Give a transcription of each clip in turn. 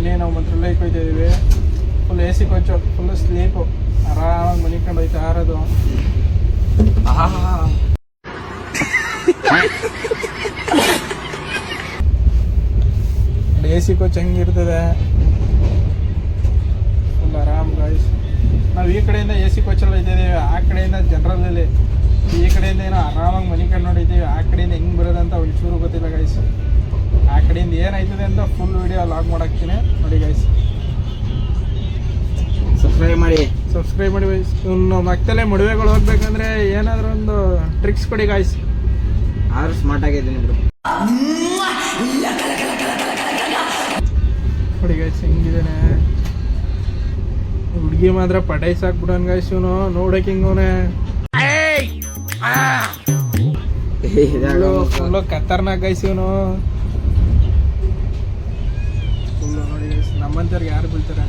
ಬನ್ನಿ ನಾವು ಮಂತ್ರಾಲಯಕ್ಕೆ ಹೋಗ್ತಾ ಇದೀವಿ. Full AC coach, full sleep, ಆರಾಮಾಗಿ ಮನಿಕೊಂಡು ಹೋಯ್ತಾ ಇರೋದು. AC ಕೋಚ್ ಹೆಂಗಿರ್ತದೆ, ಫುಲ್ ಆರಾಮ್ ಗಾಯ್ಸ್. ನಾವು ಈ ಕಡೆಯಿಂದ AC ಕೋಚಲ್ಲಿ ಇದ್ದೀವಿ, ಆ ಕಡೆಯಿಂದ ಜನರಲಲ್ಲಿ, ಈ ಕಡೆಯಿಂದ ಏನೋ ಆರಾಮಾಗಿ ಮನಿಕೊಂಡು ನೋಡಿದ್ದೀವಿ. ಆ ಕಡೆಯಿಂದ ಹೆಂಗೆ ಬರೋದಂತ ಒಂಚೂರು ಗೊತ್ತಿಲ್ಲ ಗೈಸ್. ಆ ಕಡೆಯಿಂದ ಏನಾಯ್ತದೆ ಅಂತ ಫುಲ್ ವಿಡಿಯೋ ಲಾಗ್ ಮಾಡಾಕ್ತೀನಿ ನೋಡಿ ಗೈಸ್. ಸಬ್ಸ್ಕ್ರೈಬ್ ಮಾಡಿ ಗೈಸ್. ಇನ್ನು ಮಕ್ಕಳೇ ಮದುವೆಗಳು ಹೋಗ್ಬೇಕಂದ್ರೆ ಏನಾದರೂ ಒಂದು ಟ್ರಿಕ್ಸ್ ಕೊಡಿ ಗೈಸ್. ಆದ್ರೂ ಸ್ಮಾರ್ಟ್ ಆಗಿದ್ದೀನಿ ಬಿಡು. ನೋಡಿ ಗೈಸ್ ಹೆಂಗಿದ್ದಾನೆ ಹುಡುಗಿ, ಮಾತ್ರ ಪಟಾಯಿಸಾಕ್ಬಿಡೋನ್ ಗೈಸ್. ಇವನು ನೋಡಕ್ಕೆ ಹಿಂಗವನೆ ಫುಲ್ಲು ಖತರ್ನಾಕ್ ಗೈಸ್. ಇವನು ಫುಲ್ಲು ನೋಡಿ ಗೈಸ್, ನಮ್ಮಂತವ್ರಿಗೆ ಯಾರು ಬೀಳ್ತಾರೆ.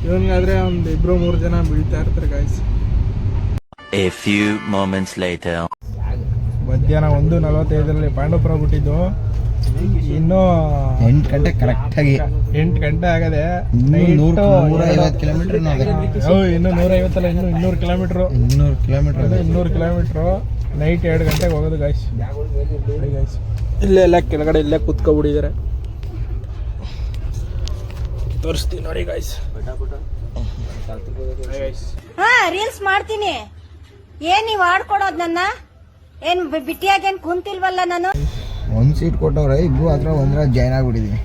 ಇವನ್ಗಾದ್ರೆ ಒಂದ್ 2-3 ಜನ ಬೀಳ್ತಾ ಇರ್ತಾರೆ guys. A few moments later. ಮಧ್ಯಾಹ್ನ 1:45 ಪಾಂಡವಪುರ ಬಿಟ್ಟಿದ್ದು. ಇನ್ನು 8 ಗಂಟೆ ಕರೆಕ್ಟ್ ಆಗಿ 8 ಗಂಟೆ ಆಗದೆ. 150 ಕಿಲೋಮೀಟರ್ ಇನ್ನು 150 ಅಲ್ಲ, ಇನ್ನು 200 ಕಿಲೋಮೀಟ್ರು. 200 ಕಿಲೋಮೀಟ್ರು. ನೈಟ್ 2 ಗಂಟೆಗೆ ಹೋಗೋದು ಗಾಯ್ಸ್. ಗಾಯ್ಸ್ ಇಲ್ಲೆಲ್ಲ ಕೆಳಗಡೆ ಇಲ್ಲೇ ಕೂತ್ಕೊಬಿಟ್ಟಿದ್ದಾರೆ. ತೋರಿಸ್ತೀನಿ ನೋಡಿ ಗಾಯ್ಸ್. ರೀಲ್ಸ್ ಮಾಡ್ತೀನಿ. ಏನ್ ನೀವ್ ಆಡ್ಕೊಡೋದ್ ನನ್ನ? ಏನ್ ಬಿಟ್ಟಿಯಾಗಿ ಏನ್ ಕುಂತಿಲ್ವಲ್ಲ ನಾನು? ಒಂದ್ ಸೀಟ್ ಕೊಟ್ಟವ್ರೆ, ಇಬ್ರು ಹತ್ರ ಒಂದ್ರ ಜಾಯ್ನ್ ಆಗ್ಬಿಟ್ಟಿದೀವಿ.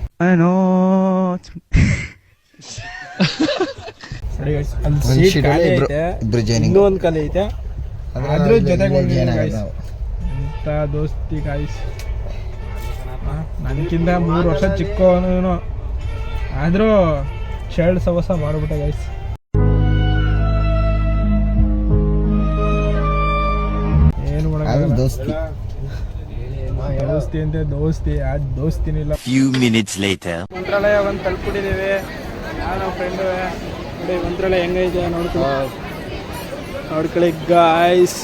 ಇನ್ನೊಂದ್ ಕಲೆ ಐತೆ, ಅದ್ರ ಜೊತೆಗೆ ಎಂತ ದೋಸ್ತಿ ಗಾಯ್ಸ್. ನನ್ಕಿಂತ 3 ವರ್ಷ ಚಿಕ್ಕವನು, ಆದ್ರೂ ಚೈಲ್ಡ್ ಸವಸ ಮಾಡ್ಬಿಟ್ಟೆ ಗೈಸ್. ಏನು ಮಾಡಲ್ಲ, ದೋಸ್ತಿ ಅಂತೆ ದೋಸ್ತಿ, ಆ ದೋಸ್ತಿನಿಲ್ಲ. Few minutes later. ಮಂತ್ರಾಲಯ ಒಂದು ತಲುಪಿಟ್ಟಿದ್ದೀವಿ. ನಾನು ಫ್ರೆಂಡು ನೋಡಿ ಮಂತ್ರಾಲಯ ಹೆಂಗೈತೆ ನೋಡ್ಕೊಳ್ಳಿ ಗಾಯ್ಸ್.